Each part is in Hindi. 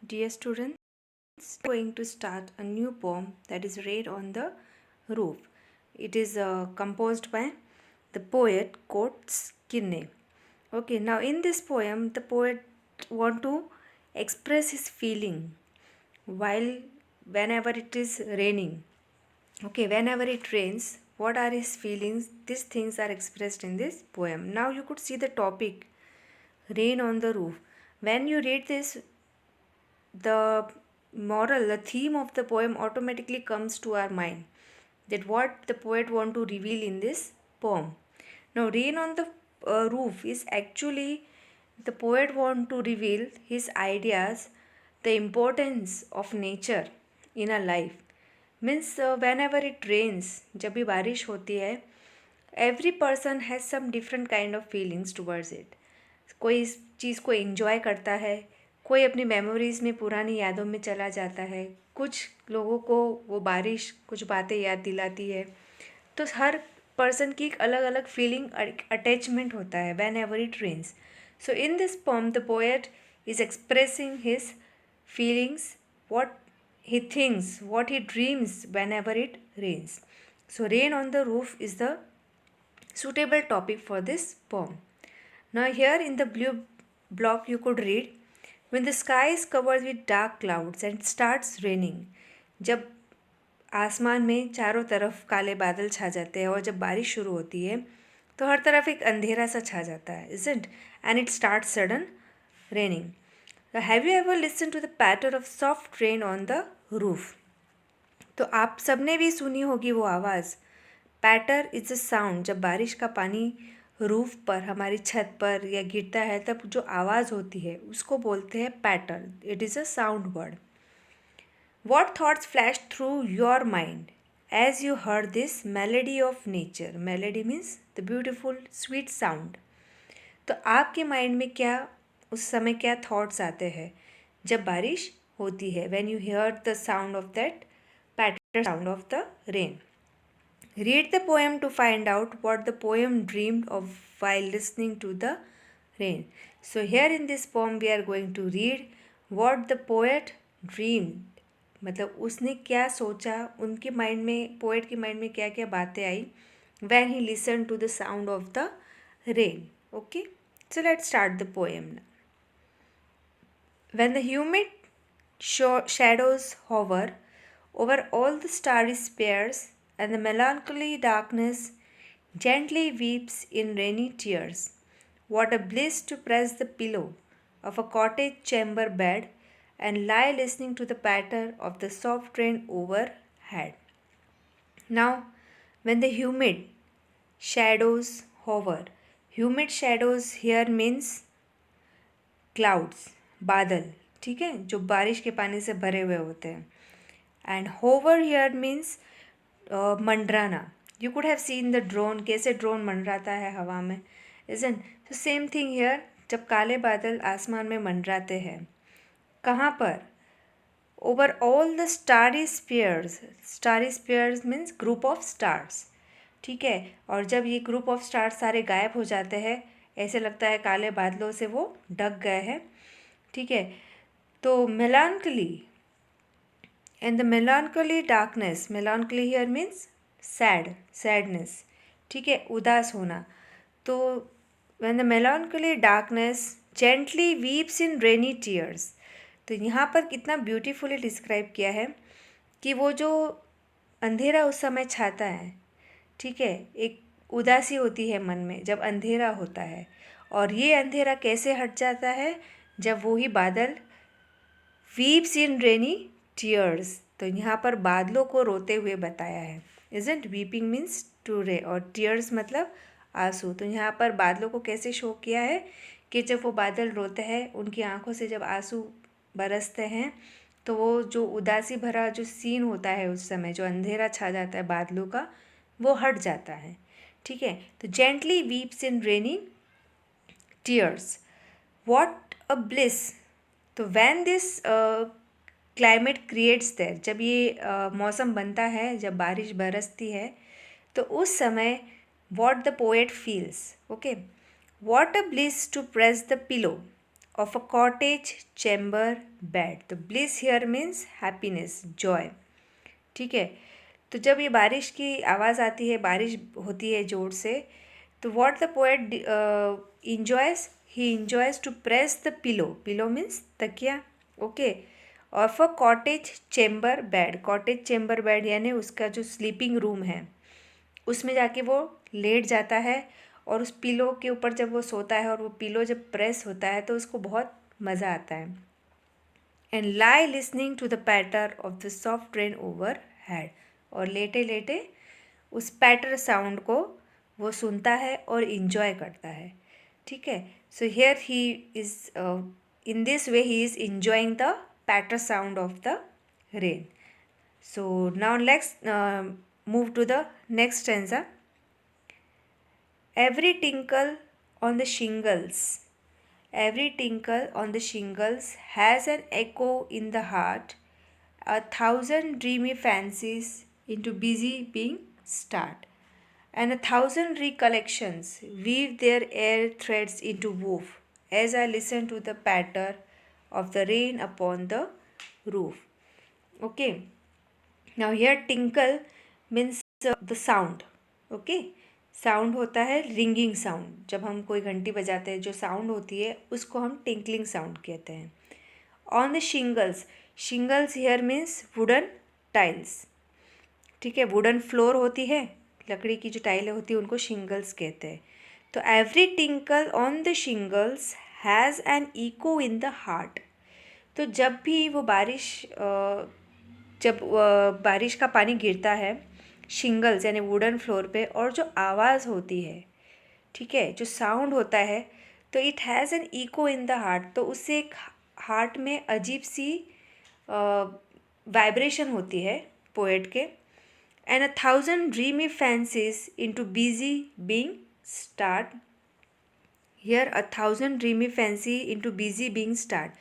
Dear students, going to start a new poem that is read on the roof. It is composed by the poet Coates Kinney. Okay, now in this poem, the poet want to express his feeling while whenever it is raining. Okay, whenever it rains, what are his feelings? These things are expressed in this poem. Now you could see the topic, rain on the roof. When you read this, the moral, the theme of the poem automatically comes to our mind, that what the poet want to reveal in this poem. Now rain on the roof is actually the poet want to reveal his ideas, the importance of nature in our life. Means whenever it rains, जब भी बारिश होती है, every person has some different kind of feelings towards it. कोई इस चीज़ को एंजॉय करता है, कोई अपनी मेमोरीज़ में पुरानी यादों में चला जाता है, कुछ लोगों को वो बारिश कुछ बातें याद दिलाती है. तो हर पर्सन की एक अलग अलग फीलिंग अटैचमेंट होता है whenever it rains. So in this poem the poet is expressing his feelings, what he thinks, what he dreams whenever it rains. So, rain on the roof is the suitable topic for this poem. Now, here in the blue block, you could read, when the sky is covered with dark clouds and starts raining. जब आसमान में चारों तरफ काले बादल छा जाते हैं और जब बारिश शुरू होती है तो हर तरफ एक अंधेरा सा छा जाता है, isn't? And it starts sudden raining. Have you ever listened to the patter of soft rain on the roof? तो आप सबने भी सुनी होगी वो आवाज़. पैटर इज़ अ साउंड. जब बारिश का पानी रूफ पर, हमारी छत पर या गिरता है, तब जो आवाज़ होती है उसको बोलते हैं patter. It is a sound word. What thoughts flashed through your mind as you heard this melody of nature? Melody means the beautiful sweet sound. तो आपके माइंड में क्या उस समय क्या थॉट्स आते हैं जब बारिश होती है? When you hear the sound of that patter sound of the rain. Read the poem to find out what the poem dreamed of while listening to the rain. So here in this poem we are going to read what the poet dreamed. मतलब उसने क्या सोचा, उनके माइंड में, पोएट के माइंड में क्या क्या बातें आई when he listened to the sound of the rain. Okay, so let's start the poem now. When the humid shadows hover over all the starry spheres and the melancholy darkness gently weeps in rainy tears, what a bliss to press the pillow of a cottage chamber bed and lie listening to the patter of the soft rain overhead. Now, when the humid shadows hover, humid shadows here means clouds, बादल, ठीक है, जो बारिश के पानी से भरे हुए होते हैं. एंड होवर हियर मीन्स मंडराना. You could have seen the drone, कैसे ड्रोन मंडराता है हवा में, इजंट? तो सेम थिंग हियर, जब काले बादल आसमान में मंडराते हैं. कहाँ पर? Over all the starry spheres. Starry spheres means group of stars, ठीक है. और जब ये ग्रुप ऑफ स्टार्स सारे गायब हो जाते हैं, ऐसे लगता है काले बादलों से वो ढक गए हैं, ठीक है. तो melancholy and the melancholy darkness, melancholy here means sadness, ठीक है, उदास होना. तो when the melancholy darkness gently weeps in rainy tears, तो यहाँ पर कितना ब्यूटीफुली डिस्क्राइब किया है कि वो जो अंधेरा उस समय छाता है, ठीक है, एक उदासी होती है मन में जब अंधेरा होता है. और ये अंधेरा कैसे हट जाता है? जब वो ही बादल वीप्स इन रेनी टीयर्स. तो यहाँ पर बादलों को रोते हुए बताया है, इजंट? वीपिंग मीन्स टू रे और टीयर्स मतलब आंसू. तो यहाँ पर बादलों को कैसे शो किया है कि जब वो बादल रोते हैं, उनकी आंखों से जब आंसू बरसते हैं, तो वो जो उदासी भरा जो सीन होता है उस समय, जो अंधेरा छा जाता है बादलों का, वो हट जाता है, ठीक है. तो gently weeps in rainy tears, what a bliss. तो when this climate creates there, जब ये मौसम बनता है, जब बारिश बरसती है, तो उस समय what the poet feels. Okay, what a bliss to press the pillow of a cottage chamber bed. तो bliss here means happiness, joy. ठीक है, तो जब ये बारिश की आवाज़ आती है, बारिश होती है ज़ोर से, तो what the poet enjoys, he enjoys to press the pillow. Pillow means तकिया, okay, of a cottage chamber bed. Cottage chamber bed यानी उसका जो स्लीपिंग रूम है उसमें जाके वो लेट जाता है और उस पिलो के ऊपर जब वो सोता है और वो पिलो जब प्रेस होता है तो उसको बहुत मज़ा आता है. And lie listening to the patter of the soft rain overhead. और लेटे लेटे उस पैटर साउंड को वो सुनता है और इन्जॉय करता है. ठीक है, so here he is in this way he is enjoying the patter sound of the rain. So now let's move to the next stanza. Every tinkle on the shingles, every tinkle on the shingles has an echo in the heart. 1,000 dreamy fancies into busy being start, and 1,000 recollections weave their air threads into woof as I listen to the patter of the rain upon the roof. Okay. Now here tinkle means the sound. Okay, sound होता है रिंगिंग साउंड. जब हम कोई घंटी बजाते हैं जो साउंड होती है उसको हम टिंकलिंग साउंड कहते हैं. On the shingles, shingles here means wooden tiles. ठीक है, वुडन फ्लोर होती है, लकड़ी की जो टाइलें होती है उनको शिंगल्स कहते हैं. तो every tinkle on the shingles has an echo in the heart. तो जब भी वो जब बारिश का पानी गिरता है शिंगल्स यानी वुडन फ्लोर पे और जो आवाज़ होती है, ठीक है, जो साउंड होता है, तो it has an echo in the heart. तो उससे एक हार्ट में अजीब सी वाइब्रेशन होती है पोएट के. And 1,000 dreamy fancies into busy being start. Here 1,000 dreamy fancy into busy being start.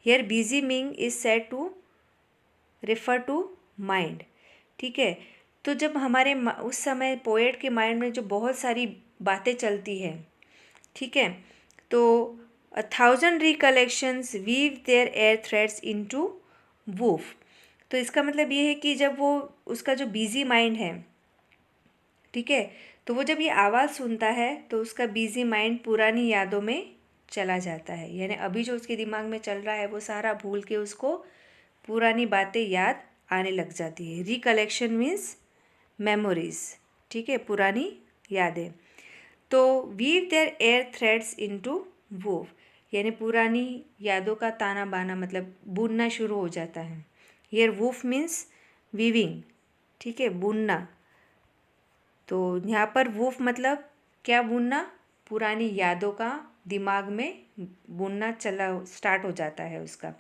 Here busy being is said to refer to mind. ठीक है, तो जब हमारे उस समय पोएट के माइंड में जो बहुत सारी बातें चलती है, ठीक है, तो 1,000 recollections weave their air threads into woof. तो इसका मतलब ये है कि जब वो उसका जो बिजी माइंड है, ठीक है, तो वो जब ये आवाज़ सुनता है तो उसका बिजी माइंड पुरानी यादों में चला जाता है. यानी अभी जो उसके दिमाग में चल रहा है वो सारा भूल के उसको पुरानी बातें याद आने लग जाती है. Recollection means memories. ठीक है, पुरानी यादें. तो weave their air threads into woof यानी पुरानी यादों का ताना बाना मतलब बुनना शुरू हो जाता है. Here woof means weaving. ठीक है, बुनना. तो यहाँ पर वूफ मतलब क्या बुनना, पुरानी यादों का दिमाग में बुनना चला स्टार्ट हो जाता है उसका.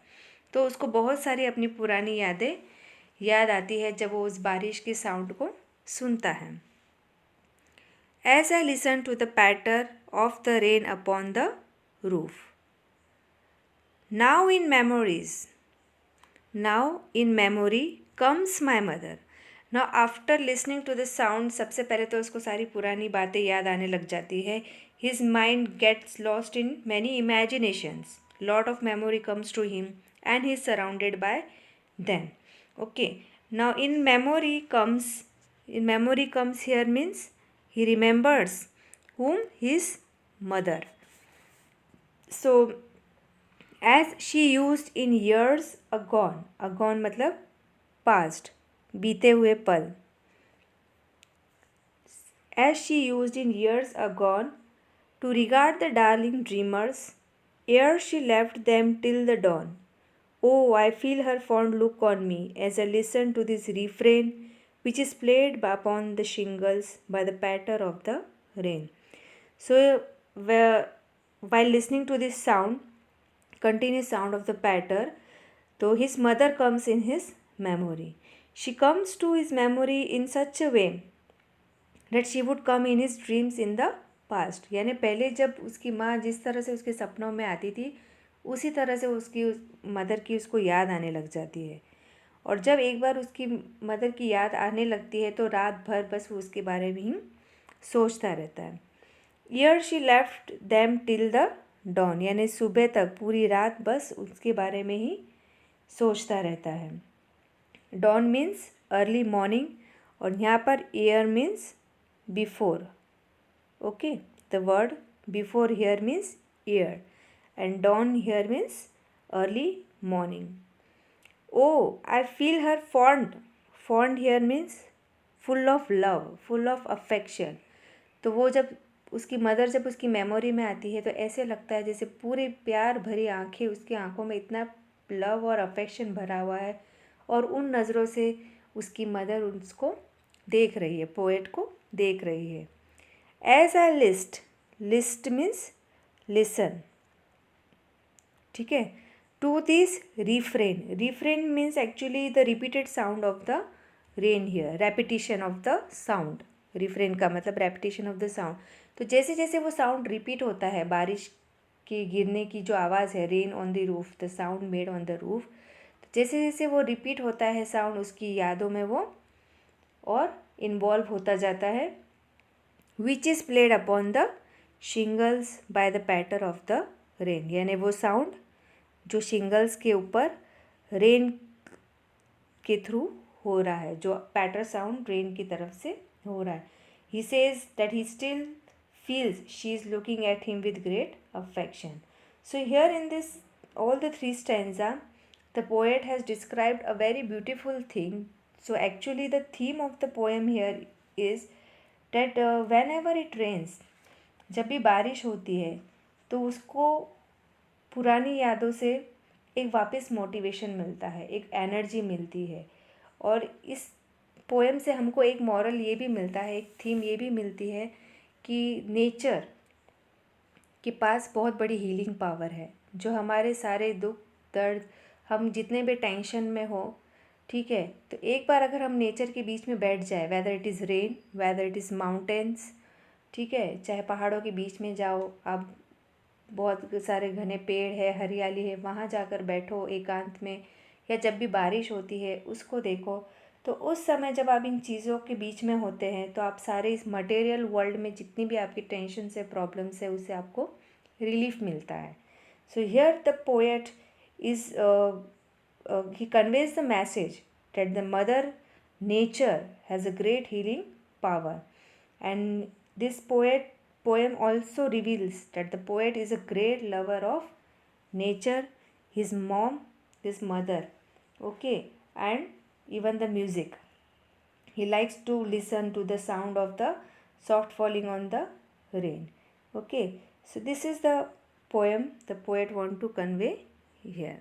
तो उसको बहुत सारी अपनी पुरानी यादें याद आती है जब वो उस बारिश के साउंड को सुनता है. As I listen to the patter of the rain upon the roof. Now in memory comes my mother. Now after listening to the sound, सबसे पहले तो उसको सारी पुरानी बातें याद आने लग जाती है. His mind gets lost in many imaginations. Lot of memory comes to him and he is surrounded by them. Okay, now in memory comes here means he remembers whom? His mother. So as she used in years agone मतलब past, बीते हुए पल. As she used in years agone to regard the darling dreamers ere she left them till the dawn. Oh, I feel her fond look on me as I listen to this refrain which is played upon the shingles by the patter of the rain. So, while listening to this sound, continuous sound of the patter, though his mother comes in his memory. She comes to his memory in such a way that she would come in his dreams in the past. यानी पहले जब उसकी माँ जिस तरह से उसके सपनों में आती थी उसी तरह से उसकी मदर की उसको याद आने लग जाती है. और जब एक बार उसकी मदर की याद आने लगती है तो रात भर बस वो उसके बारे में ही सोचता रहता है. Year she left them till the dawn, यानी सुबह तक पूरी रात बस उसके बारे में ही सोचता रहता है. dawn means early morning और यहाँ पर ear means before. Okay, the word before here means ear and dawn here means early morning. Oh, I feel her fond. Fond here means full of love, full of affection. तो वो जब उसकी मदर जब उसकी मेमोरी में आती है तो ऐसे लगता है जैसे पूरी प्यार भरी आंखें, उसकी आंखों में इतना लव और अफेक्शन भरा हुआ है और उन नज़रों से उसकी मदर उसको देख रही है, पोएट को देख रही है. As I list means listen. ठीक है. To this refrain means actually the repeated sound of the rain here, repetition of the sound. Refrain का मतलब रेपिटेशन ऑफ द साउंड. तो जैसे जैसे वो साउंड रिपीट होता है, बारिश के गिरने की जो आवाज़ है, rain on the roof, the sound made on the roof, जैसे जैसे वो रिपीट होता है साउंड, उसकी यादों में वो और इन्वॉल्व होता जाता है. Which is played upon the shingles by the patter of the rain, यानी वो साउंड जो शिंगल्स के ऊपर रेन के थ्रू हो रहा है, जो पैटर साउंड रेन की तरफ से हो रहा है. He says that he still feels she is looking at him with great affection. So here in this all the three stanza, the poet has described a very beautiful thing. So actually the theme of the poem here is that whenever it rains, जब भी बारिश होती है तो उसको पुरानी यादों से एक वापस मोटिवेशन मिलता है, एक एनर्जी मिलती है. और इस पोएम से हमको एक मॉरल ये भी मिलता है, एक थीम ये भी मिलती है कि नेचर के पास बहुत बड़ी हीलिंग पावर है. जो हमारे सारे दुख दर्द, हम जितने भी टेंशन में हो, ठीक है, तो एक बार अगर हम नेचर के बीच में बैठ जाए, whether it is rain, whether it is mountains, ठीक है, चाहे पहाड़ों के बीच में जाओ आप, बहुत सारे घने पेड़ है, हरियाली है, वहाँ जाकर बैठो एकांत में, या जब भी बारिश होती है उसको देखो, तो उस समय जब आप इन चीज़ों के बीच में होते हैं तो आप सारे इस मटेरियल वर्ल्ड में जितनी भी आपकी टेंशन से प्रॉब्लम्स है उससे आपको रिलीफ मिलता है. So here the poet is he conveys the message that the mother nature has a great healing power, and this poem also reveals that the poet is a great lover of nature, his mom, his mother, okay, and even the music. He likes to listen to the sound of the soft falling on the rain. Okay, so this is the poem the poet want to convey here.